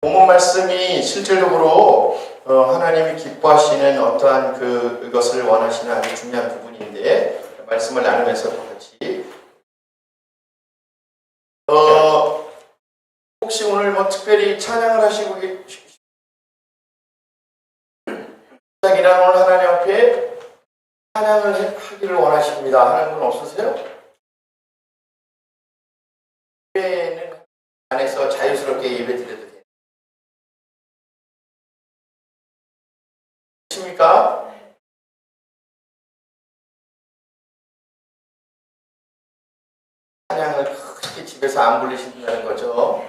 본문 말씀이 실질적으로 하나님이 기뻐하시는 어떠한 그것을 원하시는 아주 중요한 부분인데, 말씀을 나누면서 같이 혹시 오늘 뭐 특별히 찬양을 하시고 시작이나 오늘 하나님 앞에 찬양을 하기를 원하십니다 하는 분 없으세요? 예배는 안에서 자유스럽게 예배 드려도 돼요. 십니까? 찬양을 크게 집에서 안 부르신다는 거죠.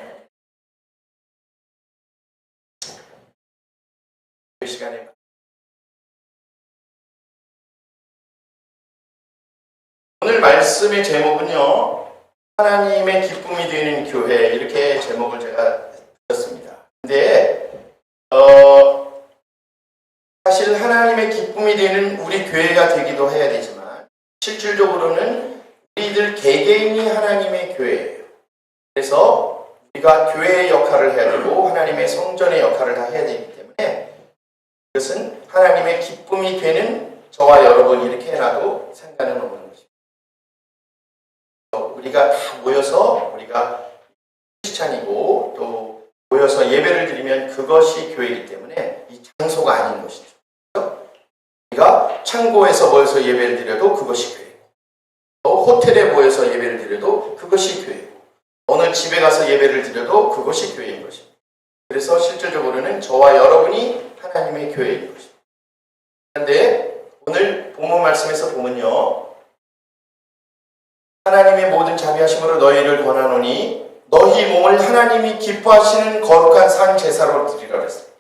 그 시간에 오늘 말씀의 제목은요, 하나님의 기쁨이 되는 교회, 이렇게 제목을 제가 붙였습니다. 근데 사실 하나님의 기쁨이 되는 우리 교회가 되기도 해야 되지만 실질적으로는 우리들 개개인이 하나님의 교회예요. 그래서 우리가 교회의 역할을 해야 되고 하나님의 성전의 역할을 다 해야 되기 때문에 이것은 하나님의 기쁨이 되는 저와 여러분 이렇게 해놔도 상관은 없는 것입니다. 우리가 다 모여서 우리가 크리스찬이고 또 모여서 예배를 드리면 그것이 교회이기 때문에 이 장소가 아닌 것이죠. 우리가 창고에서 모여서 예배를 드려도 그것이 교회고, 또 호텔에 모여서 예배를 드려도 그것이 교회고, 어느 집에 가서 예배를 드려도 그것이 교회인 것입니다. 그래서 실질적으로는 저와 여러분이 하나님의 교회인 것입니다. 그런데 오늘 본문 말씀에서 보면요, 하나님의 모든 자비하심으로 너희를 권하노니 너희 몸을 하나님이 기뻐하시는 거룩한 산 제사로 드리라 그랬어요.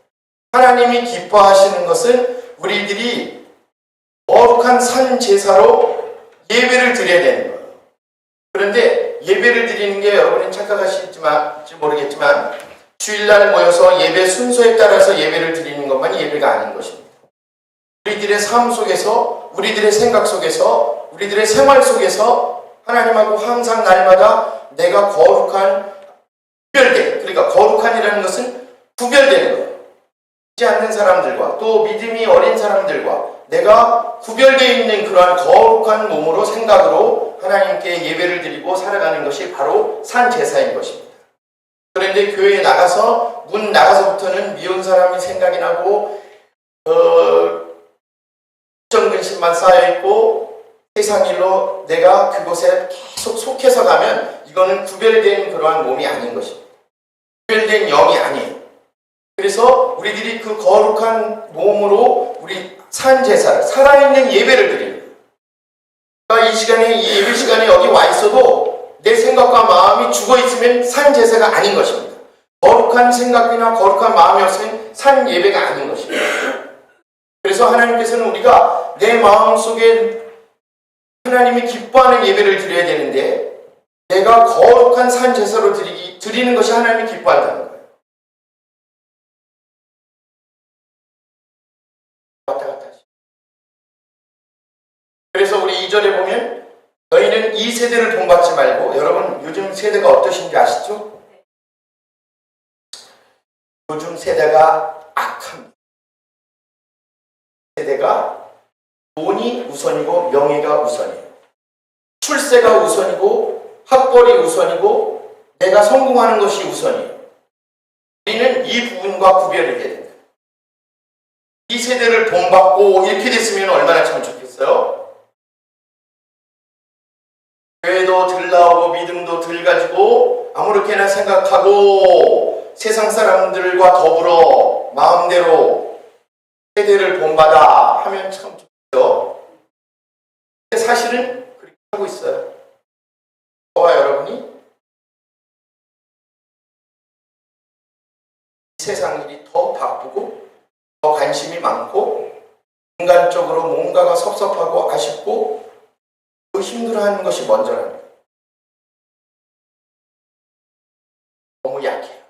하나님이 기뻐하시는 것은 우리들이 거룩한 산 제사로 예배를 드려야 되는 거예요. 그런데 예배를 드리는 게 여러분이 착각하실지 모르겠지만 주일날 모여서 예배 순서에 따라서 예배를 드리는 것만이 예배가 아닌 것입니다. 우리들의 삶 속에서, 우리들의 생각 속에서, 우리들의 생활 속에서 하나님하고 항상 날마다 내가 거룩한, 구별된, 그러니까 거룩한이라는 것은 구별되는 거예요. 믿지 않는 사람들과 또 믿음이 어린 사람들과 내가 구별되어 있는 그러한 거룩한 몸으로 생각으로 하나님께 예배를 드리고 살아가는 것이 바로 산 제사인 것입니다. 그런데 교회에 나가서 문 나가서부터는 미운 사람이 생각이 나고 정근심만 쌓여있고 세상 일로 내가 그곳에 계속 속해서 가면 이거는 구별된 그러한 몸이 아닌 것입니다. 구별된 영이 아니에요. 그래서 우리들이 그 거룩한 몸으로 우리 산제사, 살아있는 예배를 드리는 거예요. 그러니까 이 시간에, 이 예배 시간에 여기 와 있어도 내 생각과 마음이 죽어 있으면 산제사가 아닌 것입니다. 거룩한 생각이나 거룩한 마음이 없으면 산 예배가 아닌 것입니다. 그래서 하나님께서는 우리가 내 마음 속에 하나님이 기뻐하는 예배를 드려야 되는데 내가 거룩한 산 제사로 드리는 것이 하나님이 기뻐한다는 거예요. 왔다 갔다 하시죠. 그래서 우리 2절에 보면 너희는 이 세대를 본받지 말고, 여러분 요즘 세대가 어떠신지 아시죠? 요즘 세대가 악합니다. 세대가 돈이 우선이고 명예가 우선이에요. 출세가 우선이고 학벌이 우선이고 내가 성공하는 것이 우선이에요. 우리는 이 부분과 구별을 해야 된다. 이 세대를 본받고 이렇게 됐으면 얼마나 참 좋겠어요? 교회도 들 나오고 믿음도 들 가지고 아무렇게나 생각하고 세상 사람들과 더불어 마음대로 세대를 본받아 하면 참 좋죠. 근데 사실은 그렇게 하고 있어요. 저와 여러분이 세상 일이 더 바쁘고 더 관심이 많고 인간적으로 뭔가가 섭섭하고 아쉽고 더 힘들어하는 것이 먼저라는 거예요. 너무 약해요.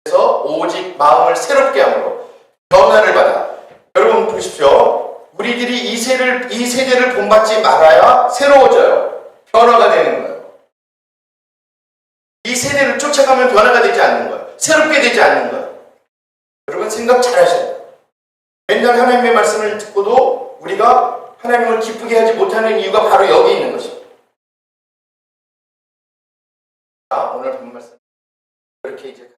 그래서 오직 마음을 새롭게 함으로 변화를 받아. 여러분 보십시오. 우리들이 이 세대를 본받지 말아야 새로워져요. 변화가 되는 거예요. 이 세대를 쫓아가면 변화가 되지 않는 거예요. 새롭게 되지 않는 거예요. 여러분 생각 잘 하셔야 돼요. 맨날 하나님의 말씀을 듣고도 우리가 하나님을 기쁘게 하지 못하는 이유가 바로 여기 있는 것입니다. 자, 오늘 본 말씀 이렇게 이제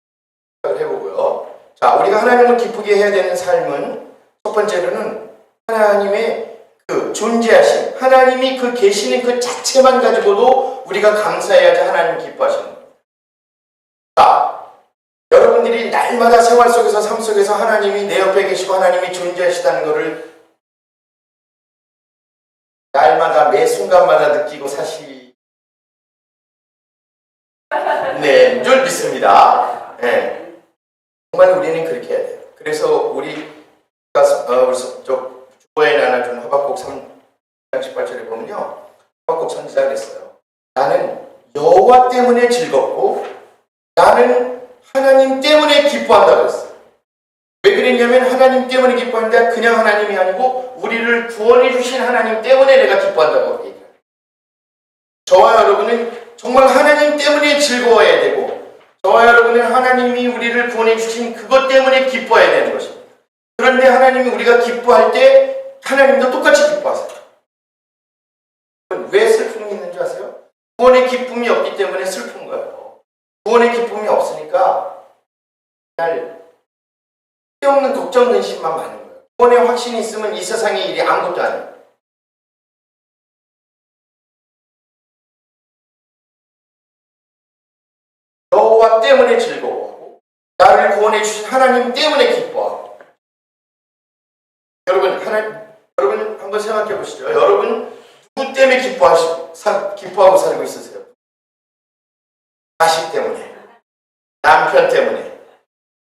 생각을 해보고요. 자, 우리가 하나님을 기쁘게 해야 되는 삶은 첫 번째로는 하나님의 그 존재하심, 하나님이 그 계시는 그 자체만 가지고도 우리가 감사해야지 하나님 기뻐하시는 겁니다. 자, 여러분들이 날마다 생활 속에서 삶 속에서 하나님이 내 옆에 계시고 하나님이 존재하시다는 것을 날마다 매 순간마다 느끼고 네, 줄 믿습니다. 네. 정말 우리는 그렇게 해야 돼요. 그래서 우리가 주보에 나눠준 하박국 3장 18절에 보면요, 하박국 선지자가 그랬어요. 나는 여호와 때문에 즐겁고 나는 하나님 때문에 기뻐한다고 했어요. 왜 그랬냐면 하나님 때문에 기뻐한다. 그냥 하나님이 아니고 우리를 구원해 주신 하나님 때문에 내가 기뻐한다고 얘기해요. 저와 여러분은 정말 하나님 때문에 즐거워야 되고 저와 여러분은 하나님이 우리를 구원해 주신 그것 때문에 기뻐해야 되는 것입니다. 그런데 하나님이 우리가 기뻐할 때 하나님도 똑같이 기뻐하세요. 왜 슬픔이 있는 줄 아세요? 구원의 기쁨이 없기 때문에 슬픈 거예요. 구원의 기쁨이 없으니까 그냥 쓸데없는 걱정 근심만 많은 거예요. 구원의 확신이 있으면 이 세상의 일이 아무것도 아니에요. 여호와 때문에 즐거워하고 나를 구원해 주신 하나님 때문에 기뻐하고. 여러분 한번 생각해 보시죠. 여러분 누구 때문에 기뻐하고 살고 있으세요? 자식 때문에, 남편 때문에.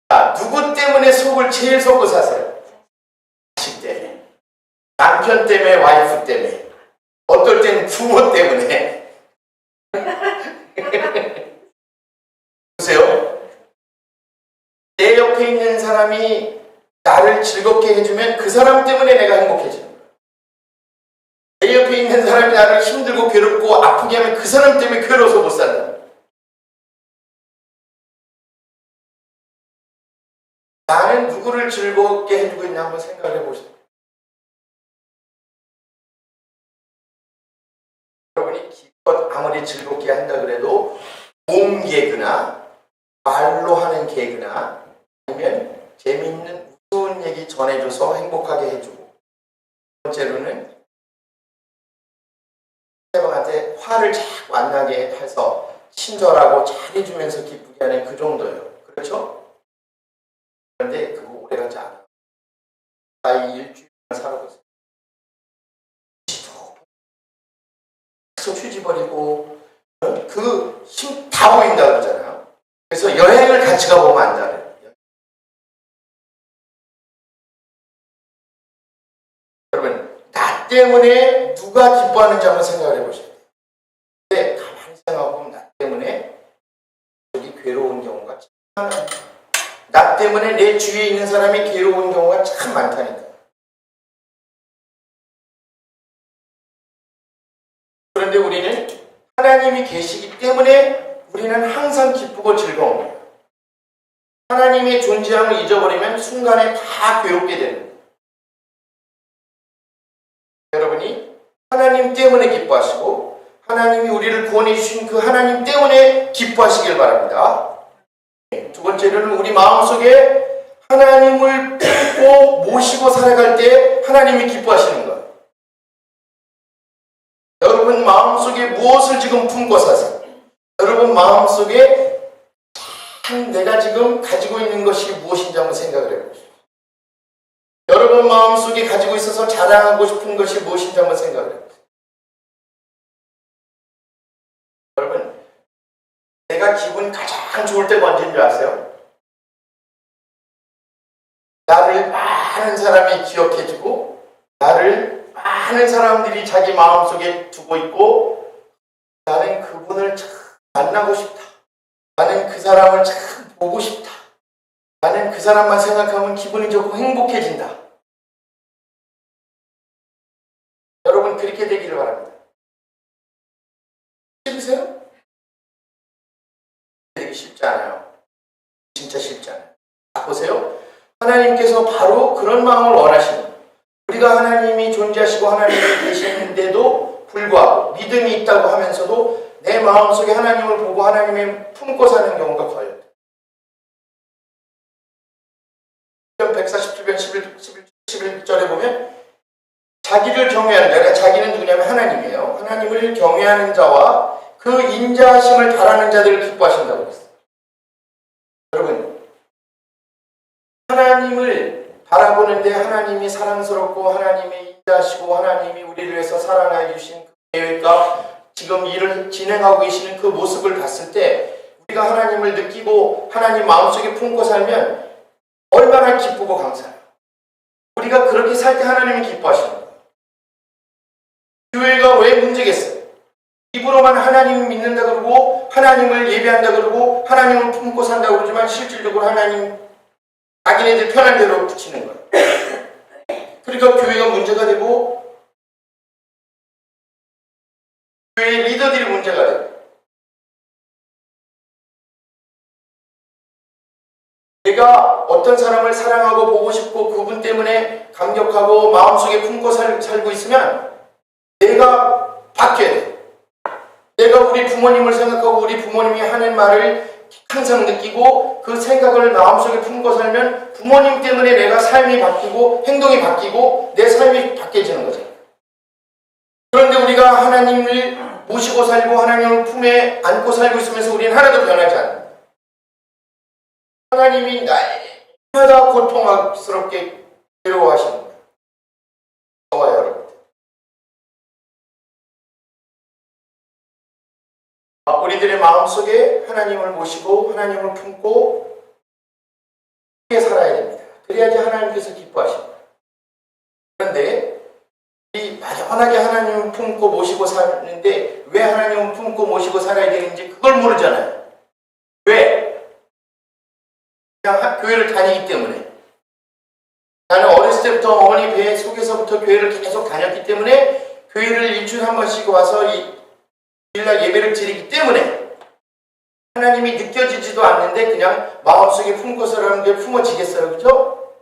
자, 누구 때문에 속을 제일 썩고 사세요? 자식 때문에, 남편 때문에, 와이프 때문에, 어떨 때는 부모 때문에. 보세요. 내 옆에 있는 사람이 나를 즐겁게 해주면 그 사람 때문에 내가 행복해지는 거예요. 내 옆에 있는 사람이 나를 힘들고 괴롭고 아프게 하면 그 사람 때문에 괴로워서 못 산다. 나는 누구를 즐겁게 해주고 있나 한번 생각해 보세요. 여러분이 기껏 아무리 즐겁게 한다 그래도 몸 개그나 말로 하는 개그나 아니면 재미있는 우스운 얘기 전해줘서 행복하게 해주고, 두 번째로는 상대방한테 화를 자꾸 안 나게 해서 친절하고 잘해주면서 기쁘게 하는 그 정도예요. 그렇죠? 그런데 그거 오래가지 않아. 나이 일주일만 살아보세요. 휴지 버리고 그 힘 다 보인다 그러잖아요. 그래서 여행을 같이 가보면 안다 그래요. 여러분, 나 때문에 누가 기뻐하는지 한번 생각을 해보세요. 근데 가만히 생각해보면 나 때문에 여기 괴로운 경우가 참 많아요. 나 때문에 내 주위에 있는 사람이 괴로운 경우가 참 많다니까. 그런데 우리는 하나님이 계시기 때문에 우리는 항상 기쁘고 즐거운 거예요. 하나님의 존재함을 잊어버리면 순간에 다 괴롭게 되는 거예요. 여러분이 하나님 때문에 기뻐하시고 하나님이 우리를 구원해 주신 그 하나님 때문에 기뻐하시길 바랍니다. 두 번째로는 우리 마음속에 하나님을 품고 모시고 살아갈 때 하나님이 기뻐하시는 거예요. 여러분 마음속에 무엇을 지금 품고 사세요? 여러분 마음속에 참 내가 지금 가지고 있는 것이 무엇인지 한번 생각을 해보십시오. 여러분 마음속에 가지고 있어서 자랑하고 싶은 것이 무엇인지 한번 생각을 해보세요. 여러분, 내가 기분 가장 좋을 때가 언제인 줄 아세요? 나를 많은 사람이 기억해주고 나를 많은 사람들이 자기 마음속에 두고 있고 나는 그분을 참 만나고 싶다. 나는 그 사람을 참 보고 싶다. 나는 그 사람만 생각하면 기분이 좋고 행복해진다. 여러분 그렇게 되기를 바랍니다. 싫으세요? 되기 쉽지 않아요. 진짜 진짜 쉽지 않아요. 보세요. 하나님께서 바로 그런 마음을 원하시는 거예요. 우리가 하나님이 존재하시고 하나님이 계시는데도 불구하고 믿음이 있다고 하면서도 내 마음속에 하나님을 보고 하나님의 품고 사는 경우가 거의 없어요. 147편 11절에 보면 자기를 경외하는 자, 자기는 누구냐면 하나님이에요. 하나님을 경외하는 자와 그 인자하심을 바라는 자들을 기뻐하신다고 했어요. 여러분, 하나님을 바라보는데 하나님이 사랑스럽고 하나님이 인자하시고 하나님이 우리를 위해서 사랑하여 주신 그 계획과 지금 일을 진행하고 계시는 그 모습을 봤을 때 우리가 하나님을 느끼고 하나님 마음속에 품고 살면 얼마나 기쁘고 감사해요. 우리가 그렇게 살 때 하나님이 기뻐하시는 거예요. 교회가 왜 문제겠어요? 입으로만 하나님 믿는다 그러고 하나님을 예배한다 그러고 하나님을 품고 산다 그러지만 실질적으로 하나님 자기네들 편한 대로 붙이는 거예요. 그러니까 교회가 문제가 되고 교회의 리더들이 문제가 되고 내가 어떤 사람을 사랑하고 보고 싶고 그분 때문에 감격하고 마음속에 품고 살고 있으면 내가 바뀌어야 돼. 내가 우리 부모님을 생각하고 우리 부모님이 하는 말을 항상 느끼고 그 생각을 마음속에 품고 살면 부모님 때문에 내가 삶이 바뀌고 행동이 바뀌고 내 삶이 바뀌어지는 거죠. 그런데 우리가 하나님을 모시고 살고 하나님을 품에 안고 살고 있으면서 우리는 하나도 변하지 않아요. 하나님이 날마다 고통스럽게 괴로워하시는 거예요. 저와 여러분. 우리들의 마음속에 하나님을 모시고 하나님을 품고 그렇게 살아야 됩니다. 그래야지 하나님께서 기뻐하십니다. 그런데 우리 막연하게 하나님을 품고 모시고 사는데 왜 하나님을 품고 모시고 살아야 되는지 그걸 모르잖아요. 왜? 그냥 교회를 다니기 때문에. 나는 어렸을 때부터 어머니 배 속에서부터 교회를 계속 다녔기 때문에 교회를 일주일에 한 번씩 와서 주일날 예배를 드리기 때문에 하나님이 느껴지지도 않는데 그냥 마음속에 품고 살아가는 게 품어지겠어요. 그죠?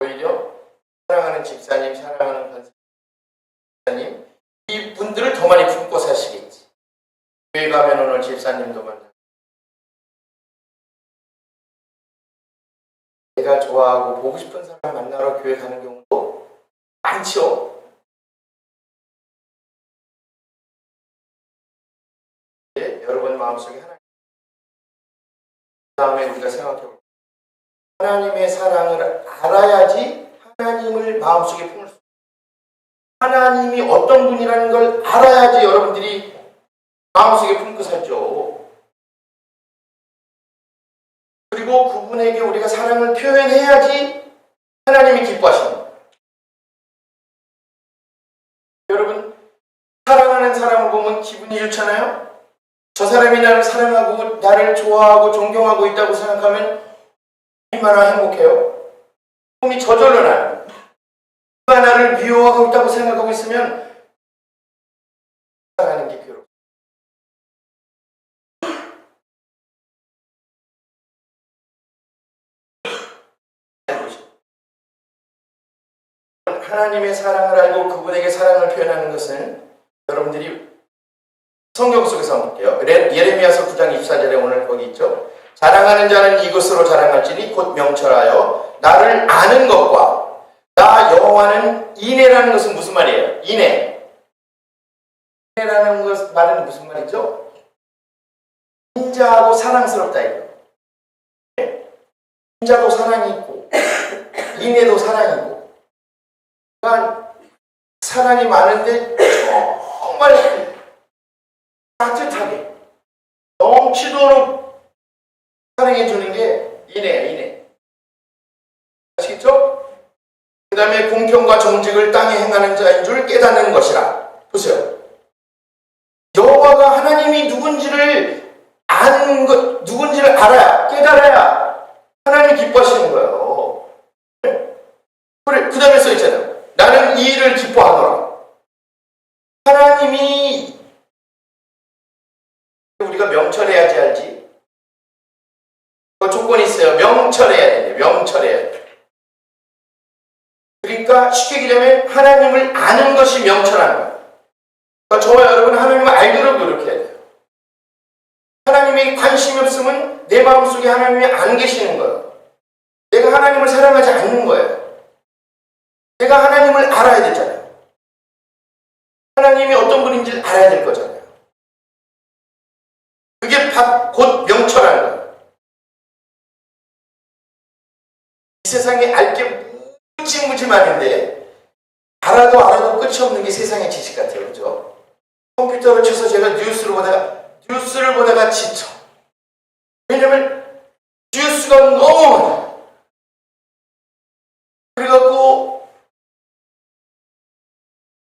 오히려 사랑하는 집사님, 사랑하는 권사님 이 분들을 더 많이 품고 사시겠지. 교회 가면 오늘 집사님도 만나 내가 좋아하고 보고 싶은 사람 만나러 교회 가는 경우도 많죠. 여러분 마음속에 하나님 그 다음에 우리가 생각해볼게요. 하나님의 사랑을 알아야지 하나님을 마음속에 품을 수 있어요. 하나님이 어떤 분이라는 걸 알아야지 여러분들이 마음속에 품고 살죠. 그리고 그분에게 우리가 사랑을 표현해야지 하나님이 기뻐하시는 거예요. 여러분 사랑하는 사람을 보면 기분이 좋잖아요. 저 사람이 나를 사랑하고 나를 좋아하고 존경하고 있다고 생각하면 얼마나 행복해요. 꿈이 저절로 나요. 누가 나를 미워하고 있다고 생각하고 있으면 사랑하는 게 괴로워. 하나님의 사랑을 알고 그분에게 사랑을 표현하는 것은 여러분들이 성경 속에서 한번 볼게요. 예레미야서 9장 24절에 오늘 거기 있죠. 자랑하는 자는 이것으로 자랑할지니 곧 명철하여 나를 아는 것과 나 여호와는 인애라는 것은 무슨 말이에요? 인애라는 것 말은 무슨 말이죠? 인자하고 사랑스럽다 이거. 인자도 사랑이 있고 인애도 사랑이 있고 그러니까 사랑이 많은데 정말 따뜻하게 넘치도록 사랑해주는 게 인애. 아시겠죠? 그 다음에 공평과 정직을 땅에 행하는 자인 줄 깨닫는 것이라. 보세요. 여호와가 하나님이 누군지를 아는 것, 누군지를 알아야, 깨달아야 하나님이 기뻐하시는 거예요. 그래, 그 다음에 써있잖아요. 나는 이 일을 기뻐하노라. 하나님이 그러니까 쉽게 얘기하면 하나님을 아는 것이 명철한 거예요. 그러니까 저와 여러분은 하나님을 알도록 노력해야 돼요. 하나님에게 관심이 없으면 내 마음속에 하나님이 안 계시는 거예요. 내가 하나님을 사랑하지 않는 거예요. 내가 하나님을 알아야 되잖아요. 하나님이 어떤 분인지를 알아야 될 거잖아요. 그게 곧 명철한 거예요. 이 세상에 알 게 무지 많은데 알아도 끝이 없는 게 세상의 지식 같아요. 그죠? 컴퓨터를 쳐서 제가 뉴스를 보다가 지쳐. 왜냐면 뉴스가 너무 많아. 그래갖고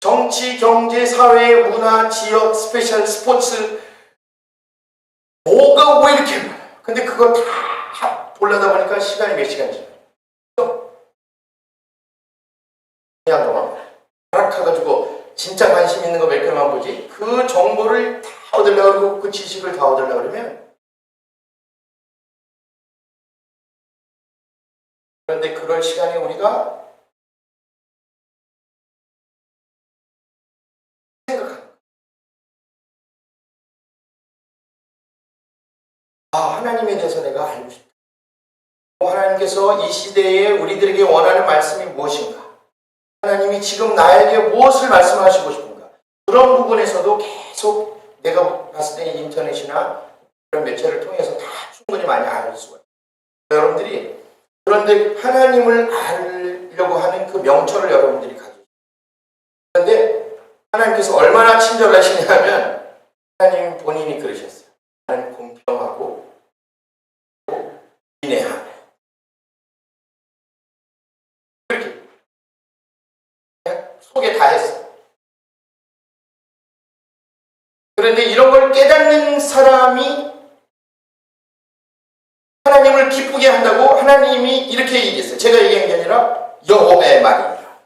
정치, 경제, 사회, 문화, 지역, 스페셜, 스포츠 뭐가 왜 이렇게 많아요. 근데 그거 다 보려다 보니까 시간이 몇 시간이죠. 그냥 동안 가락해가지고 진짜 관심 있는 거 몇 개만 보지 그 정보를 다 얻으려고 그러고 그 지식을 다 얻으려고 그러면 그런데 그럴 시간에 우리가 생각합니다. 하나님에 대해서 내가 알고 싶다. 하나님께서 이 시대에 우리들에게 원하는 말씀이 무엇인가? 하나님이 지금 나에게 무엇을 말씀하시고 싶은가? 그런 부분에서도 계속 내가 봤을 때 인터넷이나 그런 매체를 통해서 다 충분히 많이 알 수가 있어요. 여러분들이 그런데 하나님을 알려고 하는 그 명철을 여러분들이 가지고 있어요. 그런데 하나님께서 얼마나 친절하시냐면 하나님 본인이 그러셨어요. 하나님 공평하고 인내하며 속에 다 했어. 그런데 이런 걸 깨닫는 사람이 하나님을 기쁘게 한다고 하나님이 이렇게 얘기했어요. 제가 얘기한 게 아니라 여호와의 말입니다.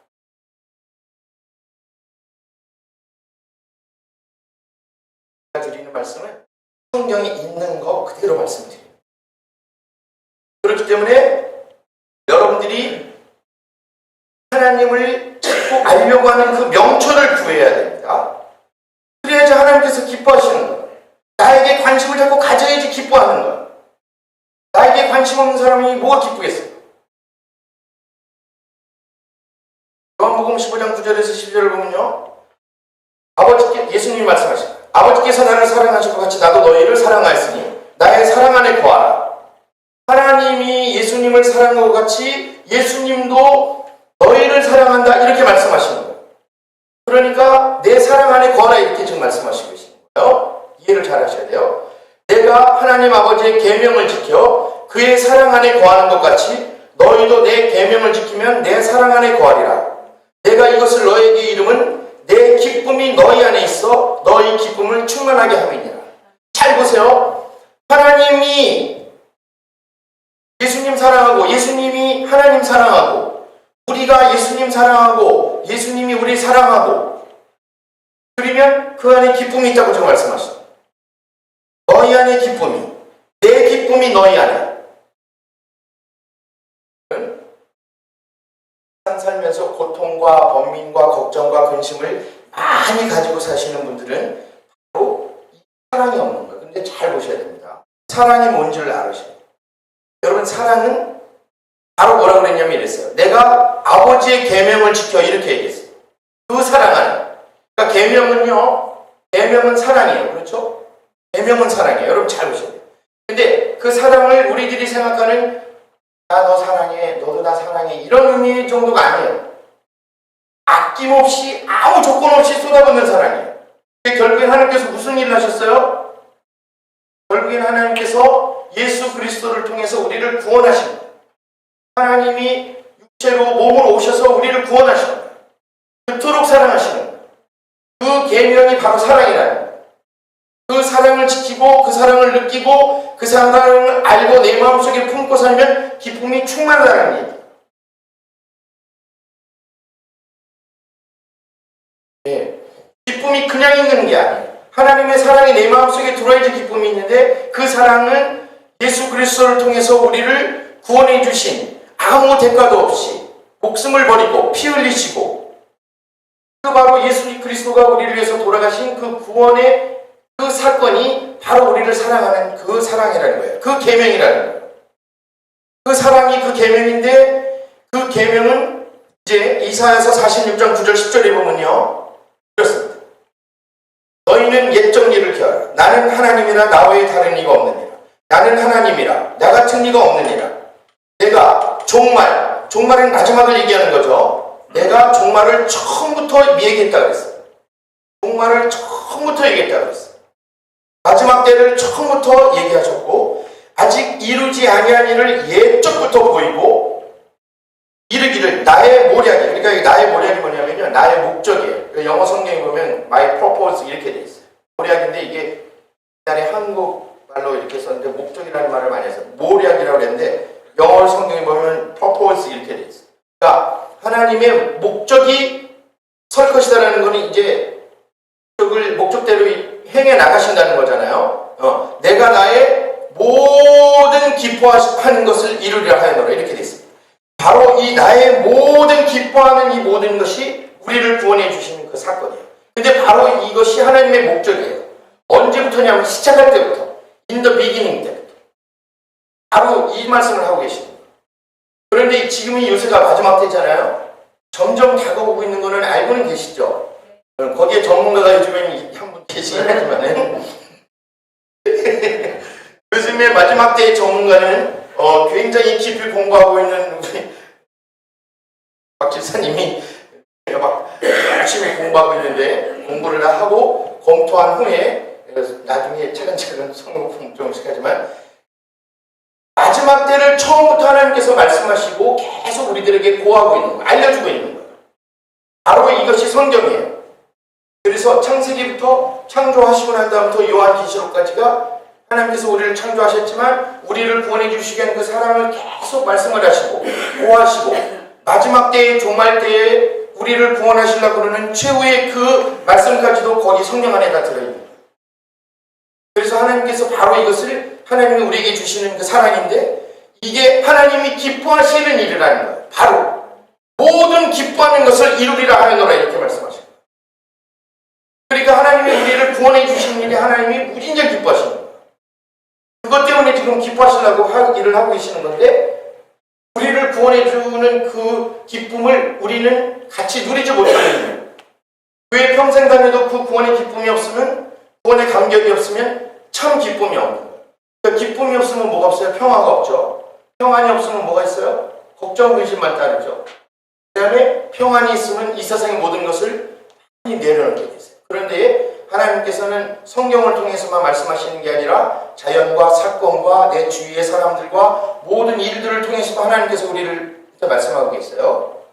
제가 드리는 말씀은 성경에 있는 거 그대로 말씀드려요. 그렇기 때문에 여러분들이 하나님을 찾고 알려고 하는 그 명철을 구해야 됩니다. 그래야지 하나님께서 기뻐하시는 거예요. 나에게 관심을 자꾸 가져야지 기뻐하는 거예요. 나에게 관심 없는 사람이 뭐가 기쁘겠어요? 요한복음 15장 9절에서 10절을 보면요. 아버지께 예수님이 말씀하십니다. 아버지께서 나를 사랑하신 것 같이 나도 너희를 사랑하였으니 나의 사랑 안에 거하라. 하나님이 예수님을 사랑한 것 같이 예수님도 너희를 사랑한다 이렇게 말씀하시는 거예요. 그러니까 내 사랑 안에 거하라 이렇게 지금 말씀하시고 계시는 거예요. 이해를 잘 하셔야 돼요. 내가 하나님 아버지의 계명을 지켜 그의 사랑 안에 거하는 것 같이 너희도 내 계명을 지키면 내 사랑 안에 거하리라. 내가 이것을 너에게 이름은 내 기쁨이 너희 안에 있어 너희 기쁨을 충만하게 함이니라. 잘 보세요. 하나님이 예수님 사랑하고 예수님이 하나님 사랑하고 우리가 예수님 사랑하고 예수님이 우리 사랑하고 그러면 그 안에 기쁨이 있다고 지금 말씀하시죠. 너희 안에 기쁨이 내 기쁨이 너희 안에 살면서 고통과 번민과 걱정과 근심을 많이 가지고 사시는 분들은 바로 사랑이 없는 거예요. 근데 잘 보셔야 됩니다. 사랑이 뭔지를 알으셔야 돼요. 여러분 사랑은 바로 뭐라고 그랬냐면 이랬어요. 내가 아버지의 계명을 지켜 이렇게 얘기했어요. 그 사랑 안에. 그러니까 계명은 사랑이에요. 그렇죠? 계명은 사랑이에요. 여러분 잘 보셔야 돼요. 근데 그 사랑을 우리들이 생각하는 나 너 사랑해, 너도 나 사랑해 이런 의미 정도가 아니에요. 아낌없이 아무 조건 없이 쏟아붓는 사랑이에요. 결국엔 하나님께서 무슨 일을 하셨어요? 결국엔 하나님께서 예수 그리스도를 통해서 우리를 구원하신 거예요. 하나님이 육체로 몸으로 오셔서 우리를 구원하시는 거예요. 그토록 사랑하시는 거예요. 그 계명이 바로 사랑이라는 거예요. 그 사랑을 지키고 그 사랑을 느끼고 그 사랑을 알고 내 마음속에 품고 살면 기쁨이 충만하다는 얘기예요. 네. 기쁨이 그냥 있는 게 아니에요. 하나님의 사랑이 내 마음속에 들어야지 기쁨이 있는데 그 사랑은 예수 그리스도를 통해서 우리를 구원해 주신 아무 대가도 없이 목숨을 버리고 피 흘리시고 그 바로 예수 그리스도가 우리를 위해서 돌아가신 그 구원의 그 사건이 바로 우리를 사랑하는 그 사랑이라는 거예요. 그 계명이라는 거예요. 그 사랑이 그 계명인데 그 계명은 이제 이사야서 46장 9절 10절에 보면요. 그렇습니다. 너희는 옛적 일을 기하라. 나는 하나님이라 나 외에 다른 이가 없느니라. 나는 하나님이라 나 같은 이가 없느니라. 내가 종말은 마지막을 얘기하는 거죠. 내가 종말을 처음부터 얘기했다 그랬어요. 종말을 처음부터 얘기했다 그랬어요. 마지막 때를 처음부터 얘기하셨고 아직 이루지 아니한 일을 옛적부터 보이고 이르기를 나의 모략이, 그러니까 나의 모략이 뭐냐면요, 나의 목적이에요. 영어 성경에 보면 my purpose 이렇게 돼 있어요. 모략인데 이게 옛날에 한국 말로 이렇게 썼는데 목적이라는 말을 많이 해서 모략이라고 그랬는데 영어 성경에 보면 purpose 이렇게 돼 있어요. 그러니까 하나님의 목적이 설 것이다라는 거는 이제 목적대로 행해 나가신다는 거잖아요. 내가 나의 모든 기뻐하는 것을 이루리라 하여노라 이렇게 돼 있습니다. 바로 이 나의 모든 기뻐하는 이 모든 것이 우리를 구원해 주시는 그 사건이에요. 근데 바로 이것이 하나님의 목적이에요. 언제부터냐면 시작할 때부터, in the beginning 때부터 바로 이 말씀을 하고 계십니다. 그런데 지금이 요새가 마지막 때잖아요. 점점 다가오고 있는 거는 알고는 계시죠? 거기에 전문가가 요즘에는 한 분 계시긴 하지만 요즘에 마지막 때의 전문가는 굉장히 깊이 공부하고 있는 우리 박 집사님이 막 열심히 공부하고 있는데 공부를 다 하고 검토한 후에 나중에 차근차근 성공 조금씩 하지만 마지막 때를 처음부터 하나님께서 말씀하시고 계속 우리들에게 고하고 있는 거예요. 알려주고 있는 거예요. 바로 이것이 성경이에요. 그래서 창세기부터 창조하시고 난 다음부터 요한계시록까지가 하나님께서 우리를 창조하셨지만 우리를 구원해 주시기 위한 그 사랑을 계속 말씀을 하시고 고하시고 마지막 때의 종말 때에 우리를 구원하시려고 그러는 최후의 그 말씀까지도 거기 성경 안에 다 들어있는 거예요. 그래서 하나님께서 바로 이것을 하나님이 우리에게 주시는 그 사랑인데 이게 하나님이 기뻐하시는 일이라는 거예요. 바로 모든 기뻐하는 것을 이루리라 하여노라 이렇게 말씀하십니다. 그러니까 하나님이 우리를 구원해 주시는 일이 하나님이 무진장 기뻐하시는 거예요. 그것 때문에 지금 기뻐하시려고 일을 하고 계시는 건데 우리를 구원해 주는 그 기쁨을 우리는 같이 누리지 못하는 거예요. 왜 평생 다녀도 그 구원의 기쁨이 없으면 구원의 감격이 없으면 참 기쁨이 없는 거예요. 그러니까 기쁨이 없으면 뭐가 없어요? 평화가 없죠. 평안이 없으면 뭐가 있어요? 걱정, 근심만 따르죠. 그 다음에 평안이 있으면 이 세상의 모든 것을 내려놓게 되세요. 그런데 하나님께서는 성경을 통해서만 말씀하시는 게 아니라 자연과 사건과 내 주위의 사람들과 모든 일들을 통해서도 하나님께서 우리를 말씀하고 계세요.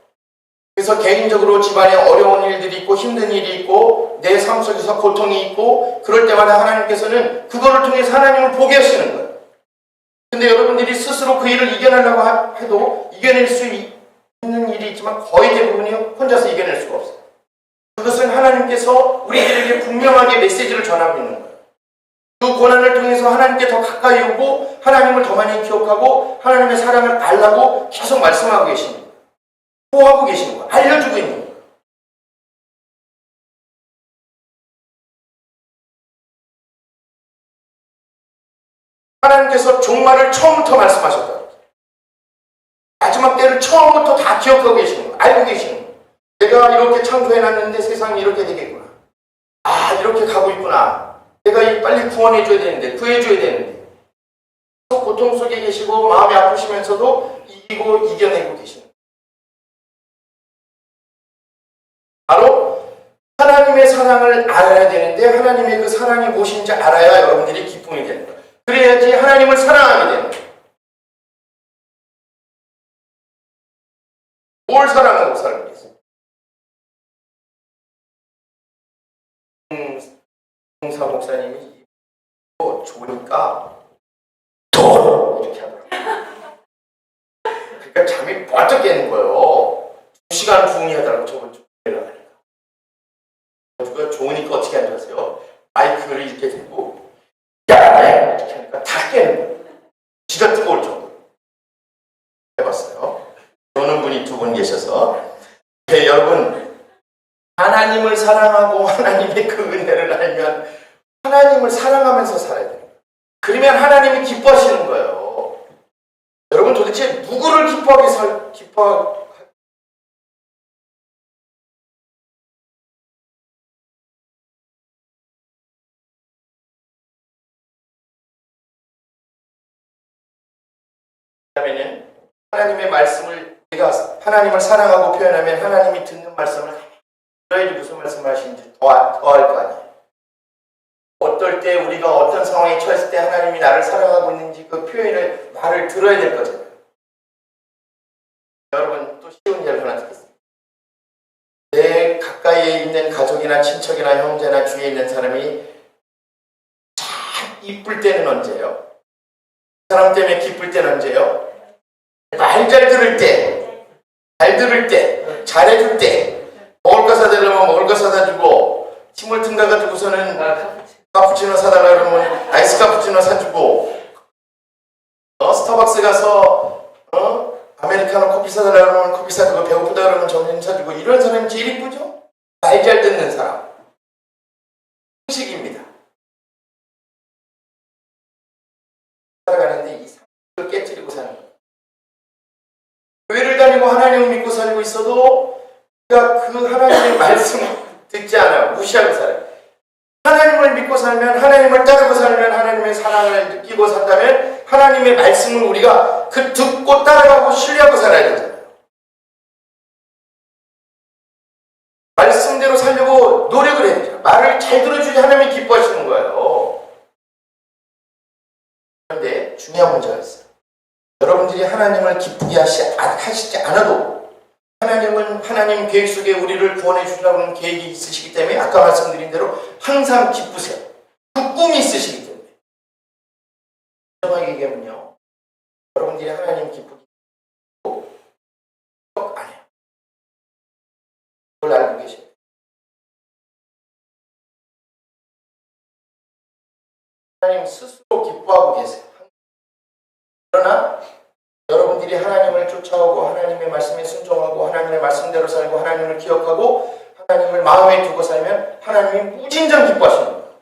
그래서 개인적으로 집안에 어려운 일들이 있고 힘든 일이 있고 내 삶 속에서 고통이 있고 그럴 때마다 하나님께서는 그거를 통해서 하나님을 보게 하시는 거예요. 근데 여러분들이 스스로 그 일을 이겨내려고 해도 이겨낼 수 있는 일이 있지만 거의 대부분이 혼자서 이겨낼 수가 없어요. 그것은 하나님께서 우리들에게 분명하게 메시지를 전하고 있는 거예요. 그 고난을 통해서 하나님께 더 가까이 오고 하나님을 더 많이 기억하고 하나님의 사랑을 알라고 계속 말씀하고 계시는 거예요. 보호하고 계시는 거예요. 알려주고 있는 거예요. 하나님께서 종말을 처음부터 말씀하셨다. 마지막 때를 처음부터 다 기억하고 계시는 거예요. 알고 계시는 거예요. 내가 이렇게 창조해놨는데 세상이 이렇게 되겠구나. 아, 이렇게 가고 있구나. 내가 빨리 구원해줘야 되는데, 구해줘야 되는데. 고통 속에 계시고 마음이 아프시면서도 이기고 이겨내고 계시는 거예요. 바로 하나님의 사랑을 알아야 되는데 하나님의 그 사랑이 무엇인지 알아야 여러분들이 기쁨이 되는 거예요. 그래야지 하나님을 사랑하게 되는 거예요. 뭘 사랑하고 살고 계세요? 홍사 목사님이 좋으니까 돈 이렇게 하더라고요. 그러니까 잠이 바짝 깨는 거예요. 2시간 중이하더라고 저번 주에 나가니까. 누가 좋으니까 어떻게 앉았어요? 마이크를 이렇게 대고 야! 이렇게 하니까 다 깨는 거예요. 지가 뜨거울 정도로 해봤어요. 노는 분이 2분 계시고 계셔서. 네, 여러분, 하나님을 사랑하고 하나님의 그 은혜를 알면 하나님을 사랑하면서 살아야 돼요. 그러면 하나님이 기뻐하시는 거예요. 여러분, 도대체 누구를 기뻐하게 하면은 하나님의 말씀을 우리가 하나님을 사랑하고 표현하면 하나님이 듣는 말씀을 들어야지 무슨 말씀을 하시는지 더할 거 아니에요. 어떨 때 우리가 어떤 상황에 처했을 때 하나님이 나를 사랑하고 있는지 그 표현을 말을 들어야 될 거잖아요. 여러분, 또 쉬운 예를 하나 드리겠습니다. 내 가까이에 있는 가족이나 친척이나 형제나 주위에 있는 사람이 참 이쁠 때는 언제예요? 그 사람 때문에 기쁠 때는 언제예요? 말 잘 들을 때, 잘 들을 때, 잘해줄 때, 먹을 거 사다 주면 먹을 거 사다 주고, 침을 틈 가가지고서는 카푸치노 사달라 그러면 아이스 카푸치노 사주고, 스타벅스 가서 아메리카노 커피 사달라 그러면 커피 사주고, 배고프다 그러면 점심 사주고, 이런 사람이 제일 이쁘죠? 말 잘 듣는 사람. 형식입니다. 살아가는데 이 상식을 깨뜨리고 사는 거예요. 교회를 다니고 하나님을 믿고 살고 있어도 우리가 그 하나님의 말씀을 듣지 않아요. 무시하고 살아요. 하나님을 믿고 살면, 하나님을 따르고 살면, 하나님의 사랑을 느끼고 산다면 하나님의 말씀을 우리가 그 듣고 따라가고 신뢰하고 살아야 되잖아요. 말씀대로 살려고 노력을 해야 되죠. 말을 잘 들어주지 하나님이 기뻐하시는 거예요. 그런데 중요한 문제가 있어요. 여러분들이 하나님을 기쁘게 하시지 않아도 하나님은 하나님 계획 속에 우리를 구원해 주려고 하는 계획이 있으시기 때문에 아까 말씀드린 대로 항상 기쁘세요. 그 꿈이 있으시기 때문에. 정확하게 얘기하면요, 여러분들이 하나님 기쁘게 안 해요. 그걸 알고 계셔요. 하나님 스스로 기뻐하고 계세요. 그러나 여러분들이 하나님을 쫓아오고 하나님의 말씀에 순종하고 하나님의 말씀대로 살고 하나님을 기억하고 하나님을 마음에 두고 살면 하나님이 무진장 기뻐하시는 거예요.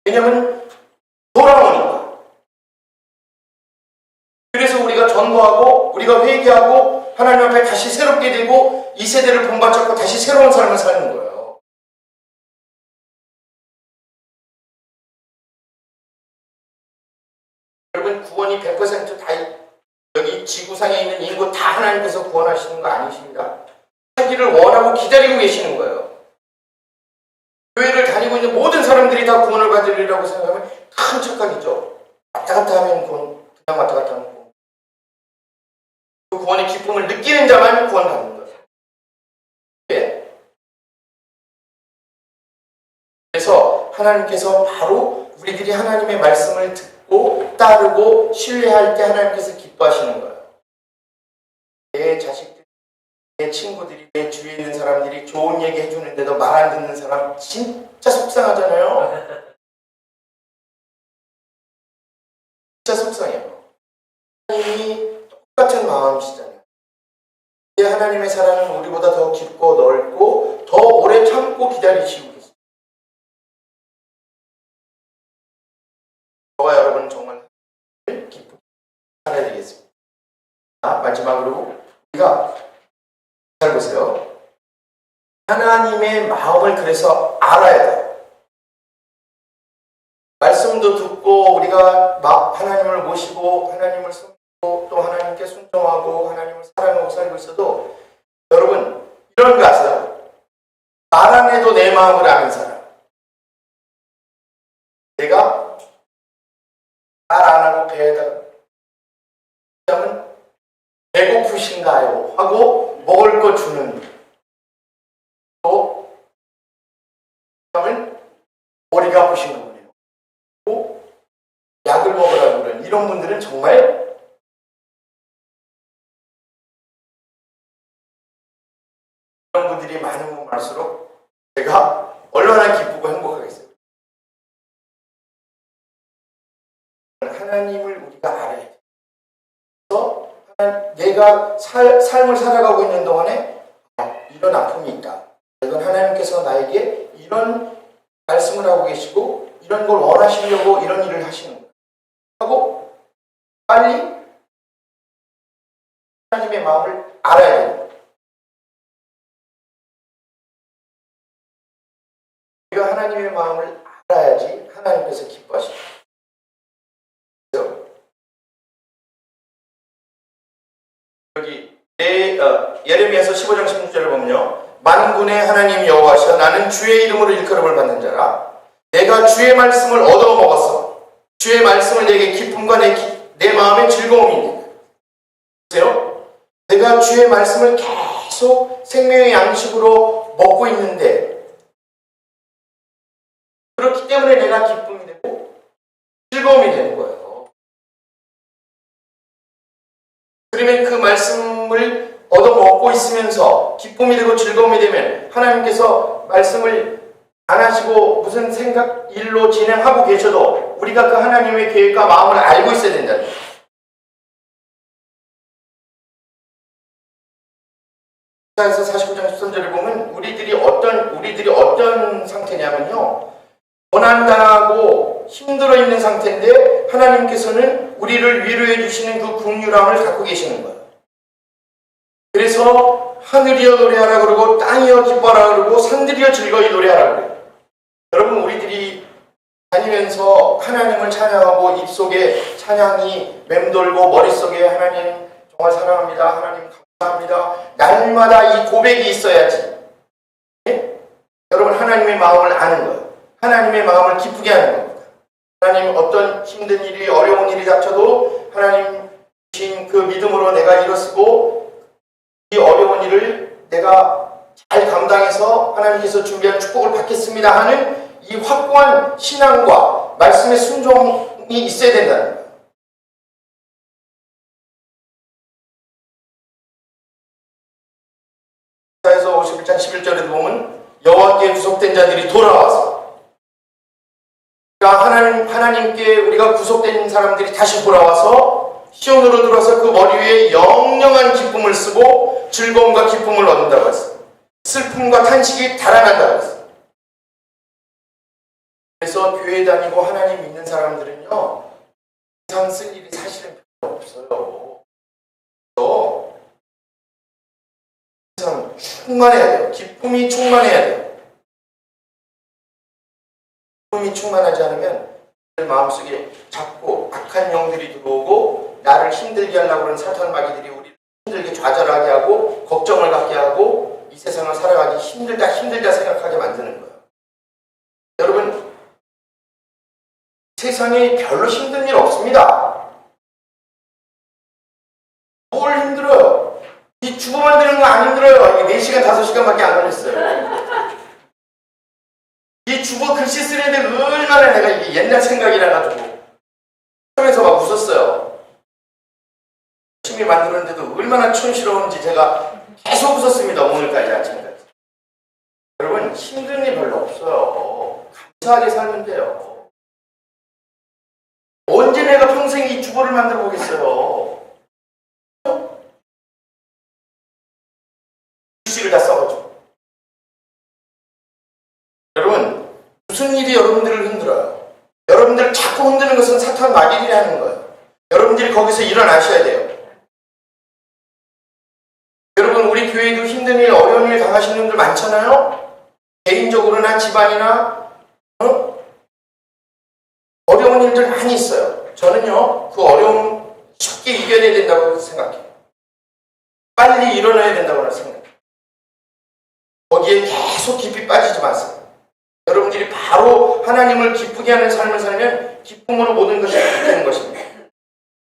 왜냐하면 돌아오니까. 그래서 우리가 전도하고 우리가 회개하고 하나님 앞에 다시 새롭게 되고 이 세대를 본받잡고 다시 새로운 삶을 사는 거예요. 여러분, 구원이 100% 다 여기 지구상에 있는 인구 다 하나님께서 구원하시는 거 아니십니다. 하기를 원하고 기다리고 계시는 거예요. 교회를 다니고 있는 모든 사람들이 다 구원을 받으리라고 생각하면 큰 착각이죠. 왔다 갔다 하면 그냥 왔다 갔다 하는 거. 그 구원의 기쁨을 느끼는 자만 구원받는 거예요. 네. 그래서 하나님께서 바로 우리들이 하나님의 말씀을 듣고 따르고 신뢰할 때 하나님께서 기뻐하시는 거예요. 내 자식들, 내 친구들이, 내 주위에 있는 사람들이 좋은 얘기 해주는데도 말 안 듣는 사람 진짜 속상하잖아요. 진짜 속상해요. 하나님이 똑같은 마음이시잖아요. 하나님의 사랑은 우리보다 더 깊고 넓고 더 오래 참고 기다리시고 계십니다. 저와 여러분 정말 기쁘게 살아야 되겠습니다. 마지막으로 우리가 잘 보세요. 하나님의 마음을 그래서 알아야 돼요. 말씀도 듣고 우리가 하나님을 모시고 하나님을 섬기고 또 하나님께 순종하고 하나님을 사랑하고 살고 있어도 여러분 이런 거 아세요? 말 안 해도 내 마음을 아는 사람. 내가 말 안 하고 배에다가 그러면 배고프신가요? 하고 먹을 거 주는 또 그러면 머리가 아프신가 보네요. 또 약을 먹으라고 그러는 이런 분들은 정말 이런 분들이 많으면 많을수록 제가 얼마나 기쁘고 행복하겠어요. 하나님을 우리가 알아야 돼요. 그래서 내가 삶을 살아가고 있는 동안에 이런 아픔이 있다. 이건 하나님께서 나에게 이런 말씀을 하고 계시고 이런 걸 원하시려고 이런 일을 하시는 거예요. 하고 빨리 하나님의 마음을 알아야 돼요. 우리가 하나님의 마음을 알아야지 하나님께서 기뻐하십니다. 여기 예레미야서 15장 16절을 보면요. 만군의 하나님 여호와시여 나는 주의 이름으로 일컬음을 받는 자라. 내가 주의 말씀을 얻어먹었어. 주의 말씀을 내게 기쁨과 내 마음의 즐거움이니. 보세요. 내가 주의 말씀을 계속 생명의 양식으로 먹고 있는데 그렇기 때문에 내가 기쁨이 되고 즐거움이 되는 거예요. 그러면 그 말씀을 얻어먹고 있으면서 기쁨이 되고 즐거움이 되면 하나님께서 말씀을 안 하시고 무슨 생각, 일로 진행하고 계셔도 우리가 그 하나님의 계획과 마음을 알고 있어야 된다는 거예요. 이사야서 49장 13절을 보면 우리들이 어떤 상태냐면요. 고난당하고 힘들어 있는 상태인데 하나님께서는 우리를 위로해 주시는 그 긍휼함을 갖고 계시는 거예요. 그래서 하늘이여 노래하라 그러고 땅이여 기뻐하라 그러고 산들이여 즐거이 노래하라 그래요. 여러분 우리들이 다니면서 하나님을 찬양하고 입속에 찬양이 맴돌고 머릿속에 하나님 정말 사랑합니다. 하나님 감사합니다. 날마다 이 고백이 있어야지. 네? 여러분 하나님의 마음을 아는 거예요. 하나님의 마음을 기쁘게 하는 겁니다. 하나님 어떤 힘든 일이 어려운 일이 닥쳐도 하나님 주신 그 믿음으로 내가 일어서고 이 어려운 일을 내가 잘 감당해서 하나님께서 준비한 축복을 받겠습니다 하는 이 확고한 신앙과 말씀의 순종이 있어야 된다는 거예요. 이사야서 51장 11절에도 보면 여호와께 구속된 자들이 돌아와서 하나님께 우리가 구속된 사람들이 다시 돌아와서 시온으로 들어와서 그 머리 위에 영영한 기쁨을 쓰고 즐거움과 기쁨을 얻는다고 했어요. 슬픔과 탄식이 달아난다고 했어요. 그래서 교회 다니고 하나님 믿는 사람들은요 세상 쓸 일이 사실은 별로 없어요. 세상 충만해야 돼요. 기쁨이 충만해야 돼요. 기쁨이 충만하지 않으면 마음속에 자꾸 악한 영들이 들어오고 나를 힘들게 하려고 하는 사탄 마귀들이 우리를 힘들게 좌절하게 하고 걱정을 갖게 하고 이 세상을 살아가기 힘들다 생각하게 만드는 거예요. 여러분 세상에 별로 힘든 일 없습니다. 뭘 힘들어요? 이 주부 만드는 거 안 힘들어요. 이게 4시간 5시간밖에 안 걸렸어요. 이 주부 글씨 쓰는데 얼마나 내가 이게 옛날 생각이라 가지고 처음에서 막 웃었어요. 열심히 만드는데도 얼마나 촌스러운지 제가 계속 웃었습니다. 오늘까지 아침까지. 여러분 힘든 일 별로 없어요. 감사하게 살면 돼요. 언제 내가 평생 이 주부를 만들어 보겠어요. 글씨를 다 써가지고. 여러분 무슨 일이 여러분들을 흔들어요? 여러분들을 자꾸 흔드는 것은 사탄 마귀들이 하는 거예요. 여러분들이 거기서 일어나셔야 돼요. 여러분 우리 교회도 힘든 일, 어려운 일 당하시는 분들 많잖아요. 개인적으로나 집안이나 어려운 일들 많이 있어요. 저는요 그 어려움 쉽게 이겨내야 된다고 생각해요. 빨리 일어나야 된다고 생각해요. 거기에 계속 깊이 빠지지 마세요. 여러분들이 바로 하나님을 기쁘게 하는 삶을 살면 기쁨으로 모든 것이 되는 것입니다.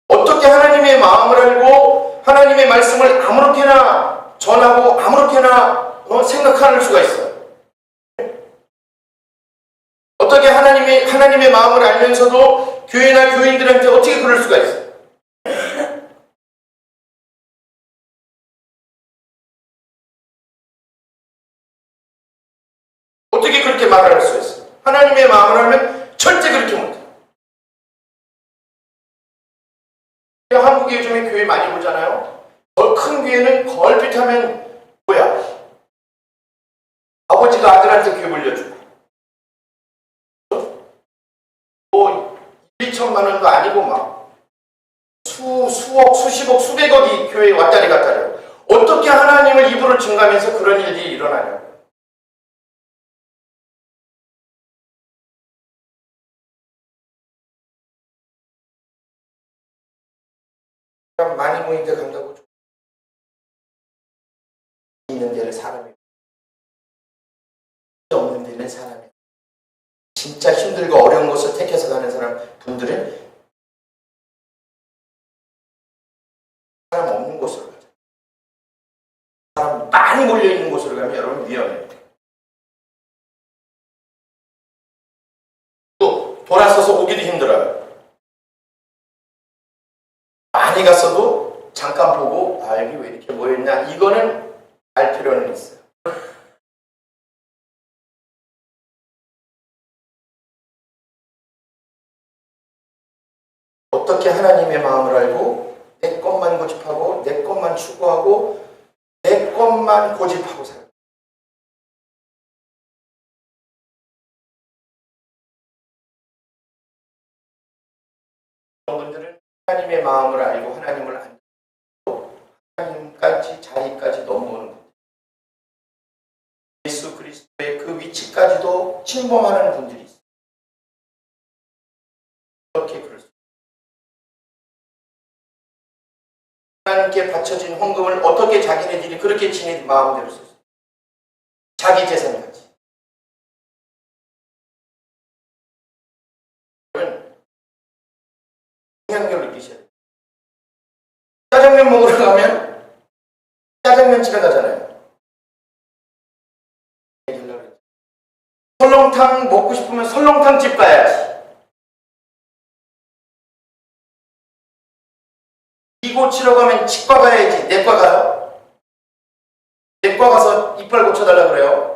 어떻게 하나님의 마음을 알고 하나님의 말씀을 아무렇게나 전하고 아무렇게나 생각할 수가 있어요? 어떻게 하나님의 마음을 알면서도 교회나 교인들한테 어떻게 그럴 수가 있어요? 어떻게 그렇게 말을 할 수 있어요? 하나님의 마음을 알면 절대 그렇게 못해요. 한국에 우리 요즘에 교회 많이 보잖아요. 큰 교회는 걸핏하면 뭐야? 아버지가 아들한테 교회 물려주고 뭐 1, 2천만 원도 아니고 막 수억, 수십억, 수백억이 교회에 왔다리 갔다리. 어떻게 하나님을 입으로 증거하면서 그런 일이 일어나냐고. 사람 많이 모이는데 간다고 있는 데는 사람이 없는 데는 사람이 진짜 힘들고 어려운 곳을 택해서 가는 사람 분들은 사람 없는 곳으로 가죠. 사람 많이 몰려있는 곳으로 가면 여러분 위험해요. 또 돌아서서 오기도 힘들어요. 많이 갔어도 잠깐 보고 여기 왜 이렇게 모였냐 이거는 알 필요는 있어요. 어떻게 하나님의 마음을 알고 내 것만 고집하고 내 것만 추구하고 내 것만 고집하고 살아요. 분들은 하나님의 마음을 알고 하나님을 안 알고 하나님까지 자리까지 넘어오는 분들, 예수 그리스도의 그 위치까지도 침범하는 분들이 있어요. 어떻게 그럴 수 있어요? 하나님께 바쳐진 헌금을 어떻게 자기네들이 그렇게 지네 마음대로 쓸 수 있어요? 자기 재산까지. 영향력을 느끼셔야 돼요. 짜장면 먹으러 가면 짜장면집에 가잖아요. 설렁탕 먹고 싶으면 설렁탕집 가야지. 이고 치러 가면 치과 가야지. 내과 가요? 내과 가서 이빨 고쳐달라 그래요.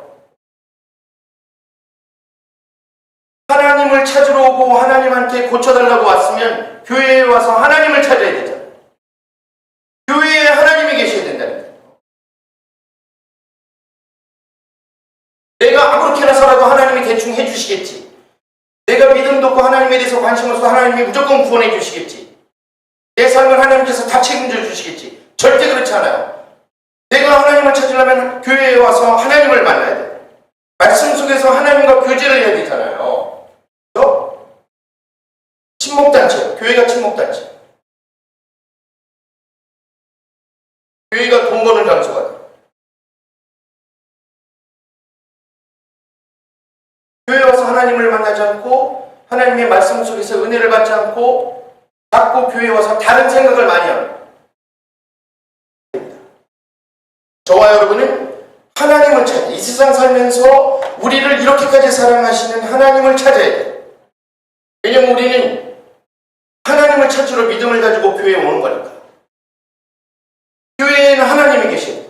하나님을 찾으러 오고 하나님한테 고쳐달라고 왔으면 교회에 와서 하나님을 찾아야 되잖아요. 교회에 하나님이 계셔야 된다니까요. 내가 아무렇게나서라도 하나님이 대충 해주시겠지. 내가 믿음도 없고 하나님에 대해서 관심 없어 하나님이 무조건 구원해 주시겠지. 내 삶을 하나님께서 다 책임져 주시겠지. 절대 그렇지 않아요. 내가 하나님을 찾으려면 교회에 와서 하나님을 만나야 돼요. 말씀 속에서 하나님과 교제를 해야 되잖아요. 친목단체예요. 교회가 친목단체. 교회가 돈 버는 장소가 돼요. 교회에 와서 하나님을 만나지 않고 하나님의 말씀 속에서 은혜를 받지 않고 자꾸 교회에 와서 다른 생각을 많이 합니다. 저와 여러분은 하나님을 찾아 이 세상 살면서 우리를 이렇게까지 사랑하시는 하나님을 찾아야 돼요. 왜냐면 우리는 하나님을 찾으러 믿음을 가지고 교회에 오는 거니까. 교회에는 하나님이 계십니다.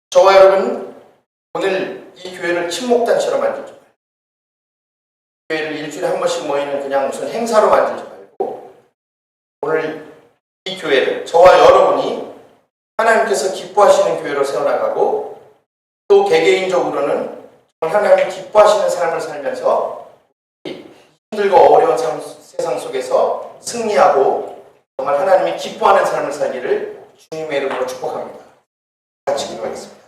저와 여러분 오늘 이 교회를 친목단체로 만들지 말고 교회를 일주일에 한 번씩 모이는 그냥 무슨 행사로 만들지 말고 오늘 이 교회를 저와 여러분이 하나님께서 기뻐하시는 교회로 세워나가고 또 개개인적으로는 하나님이 기뻐하시는 삶을 살면서 힘들고 어려운 세상 속에서 승리하고 정말 하나님이 기뻐하는 삶을 살기를 주님의 이름으로 축복합니다. 같이 기도하겠습니다.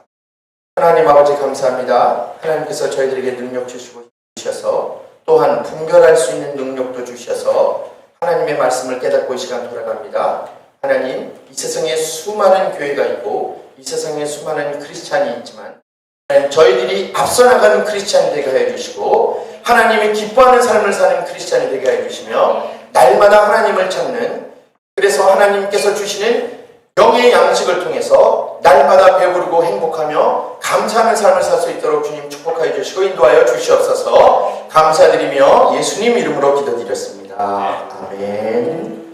하나님 아버지 감사합니다. 하나님께서 저희들에게 능력 주셔서 또한 분별할 수 있는 능력도 주셔서 하나님의 말씀을 깨닫고 이 시간 돌아갑니다. 하나님, 이 세상에 수많은 교회가 있고 이 세상에 수많은 크리스찬이 있지만 저희들이 앞서 나가는 크리스찬이 되게 해주시고 하나님이 기뻐하는 삶을 사는 크리스찬이 되게 해주시며 날마다 하나님을 찾는 그래서 하나님께서 주시는 영의 양식을 통해서 날마다 배부르고 행복하며 감사하는 삶을 살 수 있도록 주님 축복하여 주시고 인도하여 주시옵소서. 감사드리며 예수님 이름으로 기도드렸습니다. 아멘.